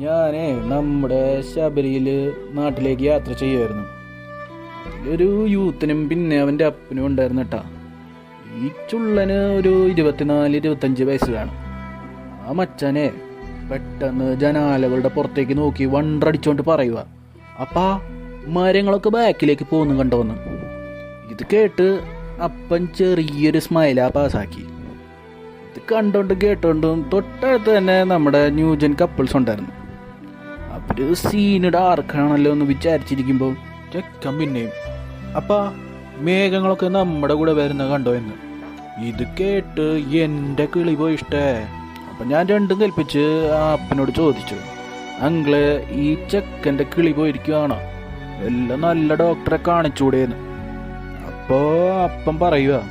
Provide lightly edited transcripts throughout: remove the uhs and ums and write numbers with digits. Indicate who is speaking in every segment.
Speaker 1: ഞാനേ നമ്മുടെ ശബരിയില് നാട്ടിലേക്ക് യാത്ര ചെയ്യുമായിരുന്നു. ഒരു യൂത്തിനും പിന്നെ അവൻ്റെ അപ്പനും ഉണ്ടായിരുന്നു കേട്ടാ. ഈ ചുള്ളന് ഒരു 24-25 വയസ്സ് കാണും. ആ മച്ചാനെ പെട്ടെന്ന് ജനാലകളുടെ പുറത്തേക്ക് നോക്കി വണ്ടടിച്ചോണ്ട് പറയുക, അപ്പാ മരങ്ങളൊക്കെ ബാക്കിലേക്ക് പോകുന്നു കണ്ടോന്ന്. ഇത് കേട്ട് അപ്പൻ ചെറിയൊരു സ്മൈലാ പാസ്സാക്കി. ഇത് കണ്ടോണ്ടും കേട്ടോണ്ടും തൊട്ടടുത്ത് തന്നെ നമ്മുടെ ന്യൂജൻ കപ്പിൾസ് ഉണ്ടായിരുന്നു. അവര് സീന് ഡാർക്കാണല്ലോ എന്ന് വിചാരിച്ചിരിക്കുമ്പോൾ ചെക്കൻ പിന്നെയും, അപ്പാ മേഘങ്ങളൊക്കെ നമ്മുടെ കൂടെ വരുന്ന കണ്ടോ എന്ന്. ഇത് കേട്ട് എൻ്റെ കിളി പോയി ഇഷ്ടേ. അപ്പം ഞാൻ രണ്ടും കൽപ്പിച്ച് ആ അപ്പനോട് ചോദിച്ചു, അങ്കിള് ഈ ചെക്കൻ്റെ കിളി പോയിരിക്കുകയാണോ, എല്ലാം നല്ല ഡോക്ടറെ കാണിച്ചൂടേന്ന്. അപ്പോൾ അപ്പം പറയുക,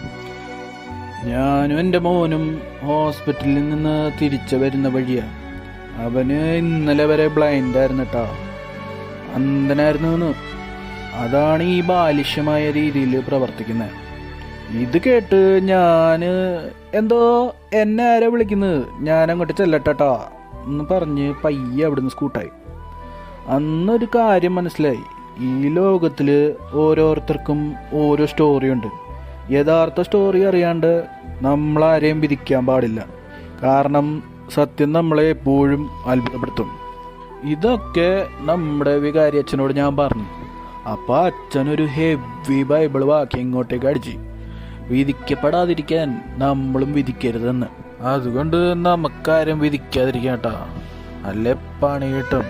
Speaker 1: ഞാനും എൻ്റെ മോനും ഹോസ്പിറ്റലിൽ നിന്ന് തിരിച്ചു വരുന്ന വഴിയാ. അവന് ഇന്നലെ വരെ ബ്ലൈൻഡ് ആയിരുന്നു കേട്ടോ, അന്ധനായിരുന്നു. അതാണ് ഈ ബാലിഷ്യമായ രീതിയിൽ പ്രവർത്തിക്കുന്നത്. ഇത് കേട്ട് ഞാൻ എന്തോ എന്നെ ആരാ വിളിക്കുന്നത്, ഞാൻ അങ്ങോട്ട് ചെല്ലട്ടാ എന്ന് പറഞ്ഞ് പയ്യെ അവിടുന്ന് സ്കൂട്ടായി. അന്നൊരു കാര്യം മനസ്സിലായി, ഈ ലോകത്തിൽ ഓരോരുത്തർക്കും ഓരോ സ്റ്റോറിയുണ്ട്. യഥാർത്ഥ സ്റ്റോറി അറിയാണ്ട് നമ്മളാരെയും വിധിക്കാൻ പാടില്ല. കാരണം സത്യം നമ്മളെ എപ്പോഴും അത്ഭുതപ്പെടുത്തും. ഇതൊക്കെ നമ്മുടെ വികാരി അച്ഛനോട് ഞാൻ പറഞ്ഞു. അപ്പം അച്ഛനൊരു ഹെവി ബൈബിൾ വാക്യം ഇങ്ങോട്ടേക്ക് അടിച്ച്, വിധിക്കപ്പെടാതിരിക്കാൻ നമ്മളും വിധിക്കരുതെന്ന്. അതുകൊണ്ട് നമുക്കാരും വിധിക്കാതിരിക്കാം കേട്ടോ, അല്ലേ പണി കിട്ടും.